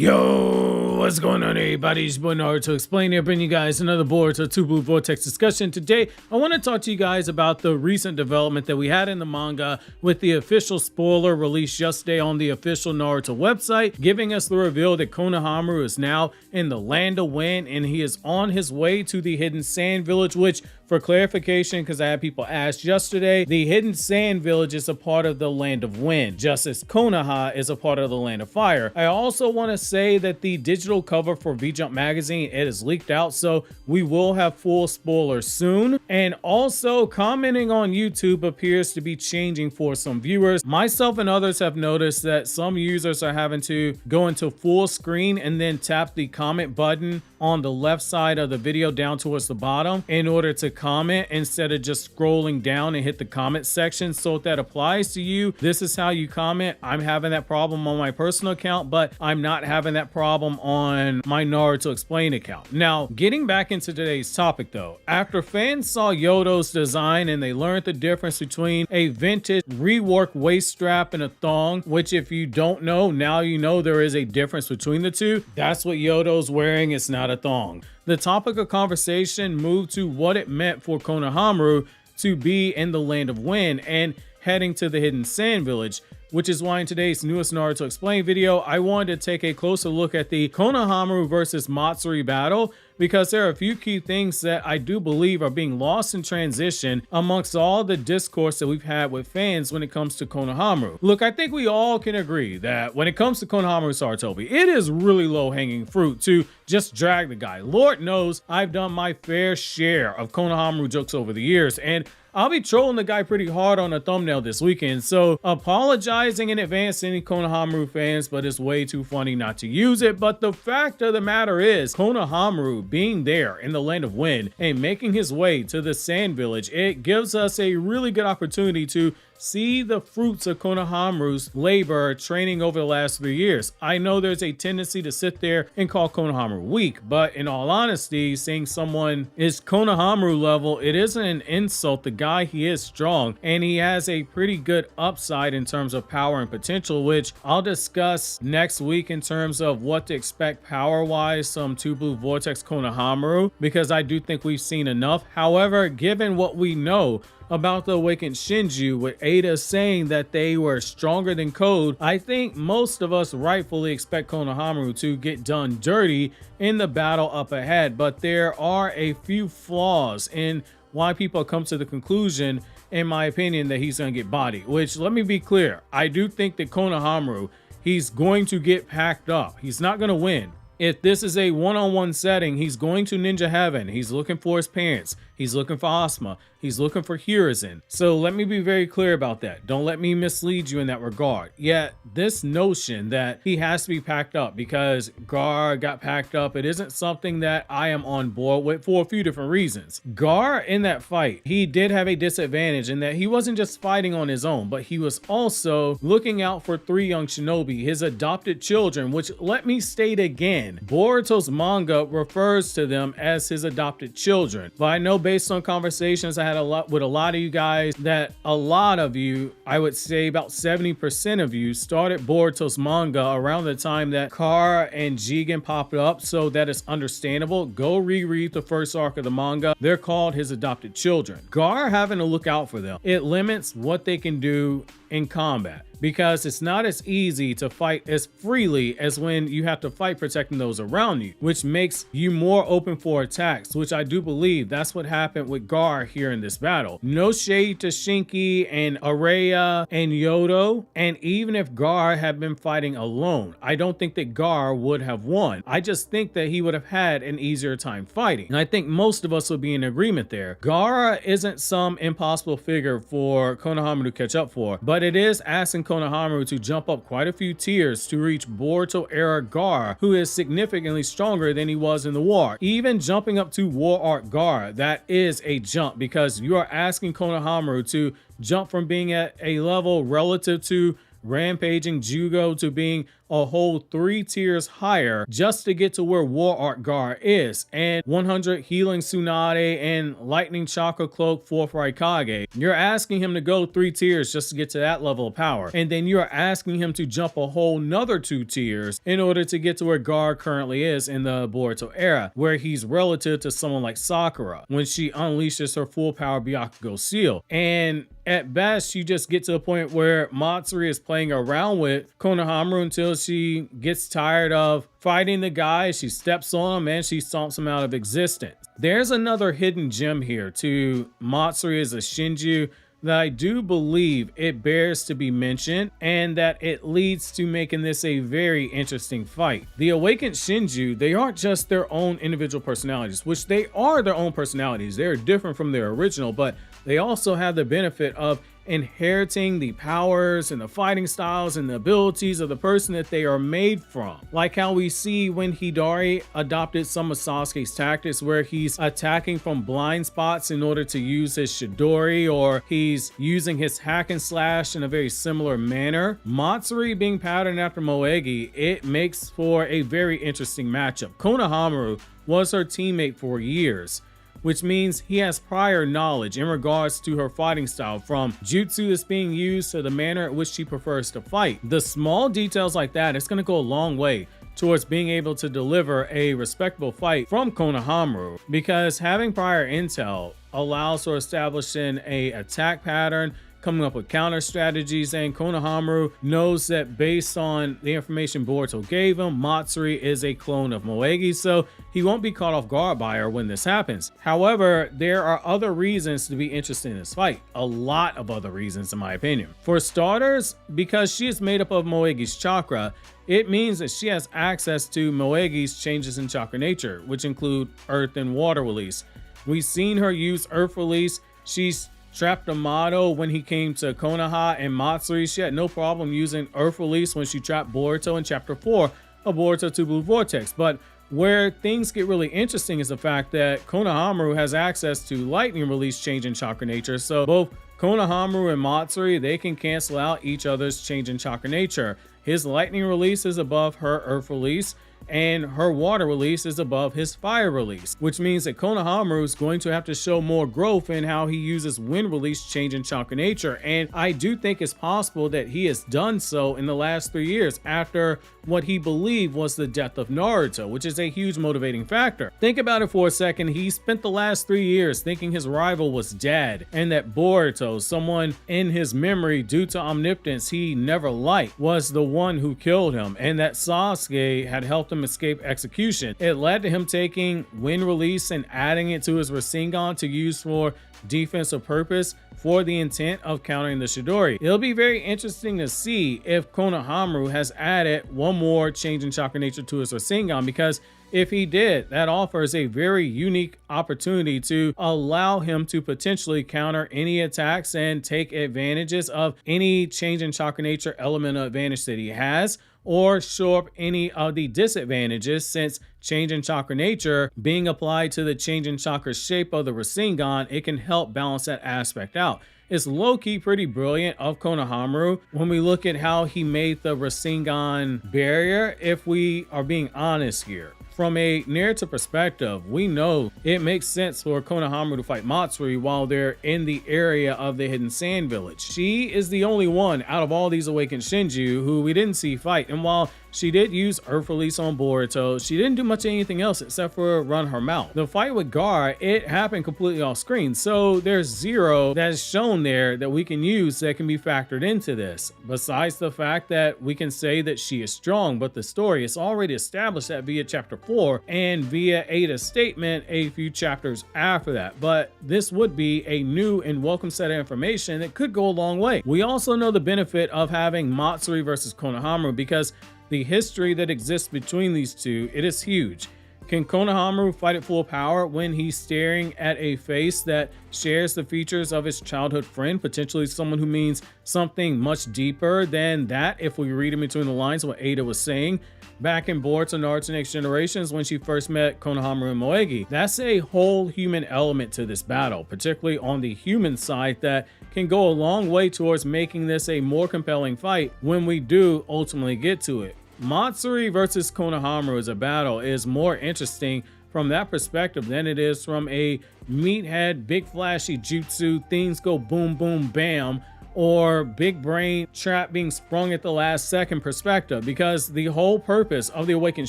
Yo, what's going on everybody? It's your boy Naruto Explain here, bringing you guys another Boruto 2 Blue Vortex discussion. Today, I want to talk to you guys about the recent development that we had in the manga with the official spoiler released yesterday on the official Naruto website, giving us the reveal that Konohamaru is now in the Land of Wind and he is on his way to the Hidden Sand Village, which, for clarification, because I had people ask yesterday, the Hidden Sand Village is a part of the Land of Wind, just as Konoha is a part of the Land of Fire. I also want to say that the digital cover for V-Jump magazine, it is leaked out, so we will have full spoilers soon. And also, commenting on YouTube appears to be changing for some viewers. Myself and others have noticed that some users are having to go into full screen and then tap the comment button on the left side of the video down towards the bottom in order to comment instead of just scrolling down and hit the comment section. So if that applies to you, this is how you comment. I'm having that problem on my personal account, but I'm not having that problem on my Naruto Explain account. Now, getting back into today's topic though, after fans saw Yodo's design and they learned the difference between a vintage rework waist strap and a thong, which if you don't know, now you know there is a difference between the two. That's what Yodo's wearing. It's not a thong. The topic of conversation moved to what it meant for Konohamaru to be in the Land of Wind and heading to the Hidden Sand Village, which is why in today's newest Naruto Explain video, I wanted to take a closer look at the Konohamaru versus Matsuri battle, because there are a few key things that I do believe are being lost in transition amongst all the discourse that we've had with fans when it comes to Konohamaru. Look, I think we all can agree that when it comes to Konohamaru Sarutobi, it is really low-hanging fruit to just drag the guy. Lord knows I've done my fair share of Konohamaru jokes over the years, and I'll be trolling the guy pretty hard on a thumbnail this weekend, so apologizing in advance to any Konohamaru fans, but it's way too funny not to use it. But the fact of the matter is, Konohamaru being there in the Land of Wind and making his way to the Sand Village, it gives us a really good opportunity to see the fruits of Konohamaru's labor training over the last 3 years. I know there's a tendency to sit there and call Konohamaru weak, but in all honesty, seeing someone is Konohamaru level, it isn't an insult. The guy, he is strong and he has a pretty good upside in terms of power and potential, which I'll discuss next week in terms of what to expect power-wise from 2 Blue Vortex Konohamaru, because I do think we've seen enough. However, given what we know about the awakened Shinju, with Ada saying that they were stronger than Code, I think most of us rightfully expect Konohamaru to get done dirty in the battle up ahead. But there are a few flaws in why people come to the conclusion, in my opinion, that he's going to get bodied. Which, let me be clear, I do think that Konohamaru, he's going to get packed up. He's not going to win. If this is a one-on-one setting, he's going to Ninja Heaven. He's looking for his parents. He's looking for Asuma. He's looking for Hiruzen. So let me be very clear about that. Don't let me mislead you in that regard. Yet this notion that he has to be packed up because Gar got packed up, it isn't something that I am on board with for a few different reasons. Gar, in that fight, he did have a disadvantage in that he wasn't just fighting on his own, but he was also looking out for 3 young shinobi, his adopted children, which, let me state again, Boruto's manga refers to them as his adopted children. But I know based on conversations I had a lot with a lot of you guys that a lot of you, I would say about 70% of you, started Boruto's manga around the time that Kara and Jigen popped up, so that is understandable. Go reread the first arc of the manga. They're called his adopted children. Gar having to look out for them, it limits what they can do in combat, because it's not as easy to fight as freely as when you have to fight protecting those around you, which makes you more open for attacks, which I do believe that's what happened with Gar here in this battle. No shade to Shinki and Araya and Yodo, and even if Gar had been fighting alone, I don't think that Gar would have won. I just think that he would have had an easier time fighting, and I think most of us would be in agreement there. Gar isn't some impossible figure for Konohamaru to catch up for, but it is asking Konohamaru to jump up quite a few tiers to reach Boruto era Gar, who is significantly stronger than he was in the war. Even jumping up to War Art Gar, that is a jump, because you are asking Konohamaru to jump from being at a level relative to rampaging Jugo to being a whole 3 tiers higher just to get to where War Art Gar is, and 100 healing Tsunade and lightning chakra cloak 4th Raikage. You're asking him to go 3 tiers just to get to that level of power, and then you're asking him to jump a whole nother 2 tiers in order to get to where Gar currently is in the Boruto era, where he's relative to someone like Sakura when she unleashes her full power Byakugo seal. And at best, you just get to the point where Matsuri is playing around with Konohamaru until she gets tired of fighting the guy. She steps on him and she stomps him out of existence. There's another hidden gem here to Matsuri as a Shinju that I do believe it bears to be mentioned, and that it leads to making this a very interesting fight. The awakened Shinju, they aren't just their own individual personalities, which they are their own personalities. They're different from their original, but they also have the benefit of inheriting the powers and the fighting styles and the abilities of the person that they are made from. Like how we see when Hidari adopted some of Sasuke's tactics, where he's attacking from blind spots in order to use his Chidori, or he's using his hack and slash in a very similar manner. Matsuri being patterned after Moegi, it makes for a very interesting matchup. Konohamaru was her teammate for years, which means he has prior knowledge in regards to her fighting style, from jutsu that's being used to the manner in which she prefers to fight. The small details like that, it's going to go a long way towards being able to deliver a respectable fight from Konohamaru, because having prior intel allows for establishing a attack pattern, coming up with counter strategies, and Konohamaru knows that based on the information Boruto gave him, Matsuri is a clone of Moegi, so he won't be caught off guard by her when this happens. However, there are other reasons to be interested in this fight. A lot of other reasons, in my opinion. For starters, because she is made up of Moegi's chakra, it means that she has access to Moegi's changes in chakra nature, which include earth and water release. We've seen her use earth release. She's trapped Amato when he came to Konoha, and Matsuri, she had no problem using earth release when she trapped Boruto in chapter 4 of Boruto 2 Blue Vortex. But where things get really interesting is the fact that Konohamaru has access to lightning release change in chakra nature, so both Konohamaru and Matsuri, they can cancel out each other's change in chakra nature. His lightning release is above her earth release, and her water release is above his fire release, which means that Konohamaru is going to have to show more growth in how he uses wind release change in chakra nature. And I do think it's possible that he has done so in the last 3 years after what he believed was the death of Naruto, which is a huge motivating factor. Think about it for a second. He spent the last 3 years thinking his rival was dead, and that Boruto, someone in his memory due to omnipotence he never liked, was the one who killed him, and that Sasuke had helped him escape execution. It led to him taking wind release and adding it to his rasengan to use for defensive purpose for the intent of countering the Chidori. It'll be very interesting to see if Konohamaru has added one more change in chakra nature to his rasengan, because if he did, that offers a very unique opportunity to allow him to potentially counter any attacks and take advantages of any change in chakra nature element of advantage that he has, or show up any of the disadvantages, since change in chakra nature being applied to the change in chakra shape of the rasengan, it can help balance that aspect out. It's low-key pretty brilliant of Konohamaru when we look at how he made the rasengan barrier, if we are being honest here. From a narrative perspective, we know it makes sense for Konohamaru to fight Matsuri while they're in the area of the Hidden Sand Village. She is the only one out of all these awakened Shinju who we didn't see fight, and while she did use Earth Release on Boruto, she didn't do much of anything else except for run her mouth. The fight with Gar, it happened completely off screen, so there's zero that is shown there that we can use that can be factored into this. Besides the fact that we can say that she is strong, but the story is already established that via chapter 4 and via Ada's statement a few chapters after that. But this would be a new and welcome set of information that could go a long way. We also know the benefit of having Matsuri versus Konohamaru, because the history that exists between these two, it is huge. Can Konohamaru fight at full power when he's staring at a face that shares the features of his childhood friend, potentially someone who means something much deeper than that, if we read in between the lines what Ada was saying back in Boruto Naruto Next Generations when she first met Konohamaru and Moegi? That's a whole human element to this battle, particularly on the human side, that can go a long way towards making this a more compelling fight when we do ultimately get to it. Matsuri versus Konohamaru as a battle is more interesting from that perspective than it is from a meathead, big flashy jutsu, things go boom, boom, bam, or big brain trap being sprung at the last second perspective. Because the whole purpose of the Awakened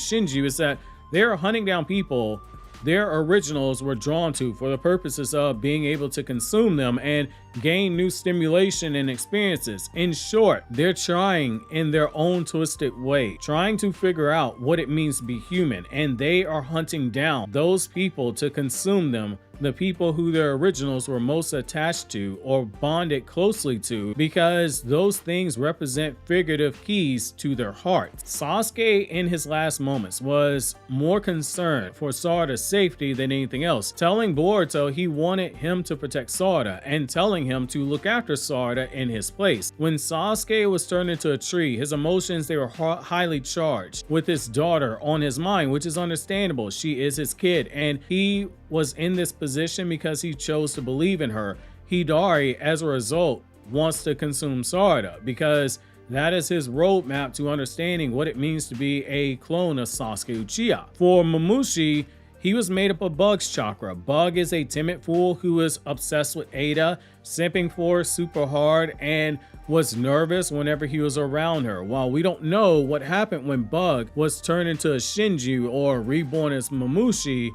Shinju is that they're hunting down people their originals were drawn to for the purposes of being able to consume them and gain new stimulation and experiences. In short, they're trying in their own twisted way, trying to figure out what it means to be human, and they are hunting down those people to consume them, the people who their originals were most attached to or bonded closely to, because those things represent figurative keys to their hearts. Sasuke in his last moments was more concerned for Sarada's safety than anything else, telling Boruto he wanted him to protect Sarada and telling him to look after Sarada in his place. When Sasuke was turned into a tree, his emotions, they were highly charged with his daughter on his mind, which is understandable. She is his kid, and he was in this position because he chose to believe in her. Hidari, as a result, wants to consume Sarada because that is his roadmap to understanding what it means to be a clone of Sasuke Uchiha. For Momushi, he was made up of Bug's chakra. Bug is a timid fool who is obsessed with Ada, simping for her super hard, and was nervous whenever he was around her. While we don't know what happened when Bug was turned into a Shinju or reborn as Momushi,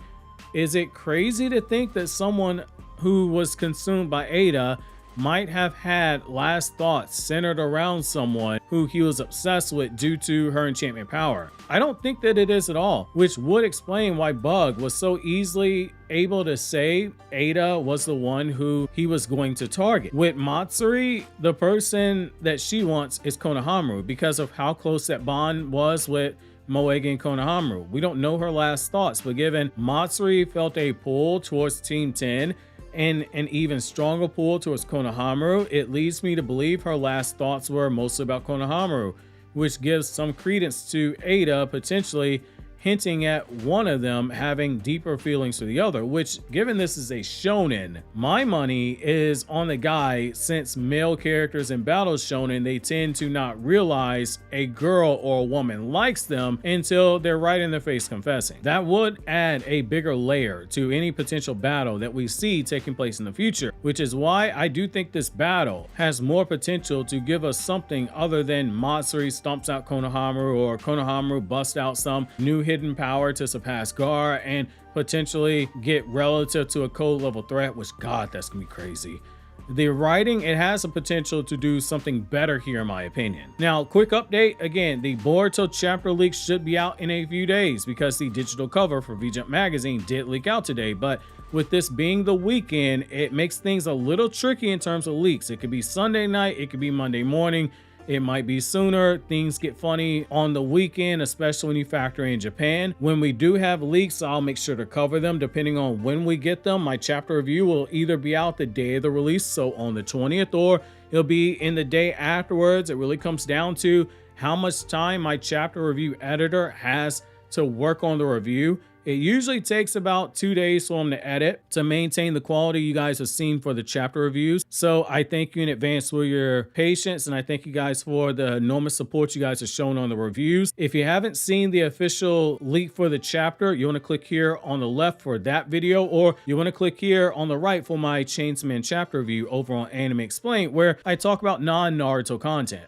is it crazy to think that someone who was consumed by Ada might have had last thoughts centered around someone who he was obsessed with due to her enchantment power? I don't think that it is at all, which would explain why Bug was so easily able to say Ada was the one who he was going to target. With Matsuri, the person that she wants is Konohamaru because of how close that bond was with Moegi and Konohamaru. We don't know her last thoughts, but given Matsuri felt a pull towards Team 10 and an even stronger pull towards Konohamaru, it leads me to believe her last thoughts were mostly about Konohamaru, which gives some credence to Ada potentially hinting at one of them having deeper feelings for the other, which, given this is a shonen, my money is on the guy, since male characters in battle shonen, they tend to not realize a girl or a woman likes them until they're right in their face confessing. That would add a bigger layer to any potential battle that we see taking place in the future, which is why I do think this battle has more potential to give us something other than Matsuri stomps out Konohamaru or Konohamaru busts out some new hidden power to surpass Gar and potentially get relative to a code level threat, which, God, that's gonna be crazy. The writing, it has a potential to do something better here in my opinion. Now, quick update, again, the Boruto chapter leak should be out in a few days because the digital cover for V-Jump magazine did leak out today, but with this being the weekend, it makes things a little tricky in terms of leaks. It could be Sunday night, it could be Monday morning, it might be sooner. Things get funny on the weekend, especially when you factor in Japan. When we do have leaks, I'll make sure to cover them depending on when we get them. My chapter review will either be out the day of the release, so on the 20th, or it'll be in the day afterwards. It really comes down to how much time my chapter review editor has to work on the review. It usually takes about 2 days for them to edit to maintain the quality you guys have seen for the chapter reviews. So I thank you in advance for your patience, and I thank you guys for the enormous support you guys have shown on the reviews. If you haven't seen the official leak for the chapter, you want to click here on the left for that video, or you want to click here on the right for my Chainsaw Man chapter review over on Anime Explained, where I talk about non-Naruto content.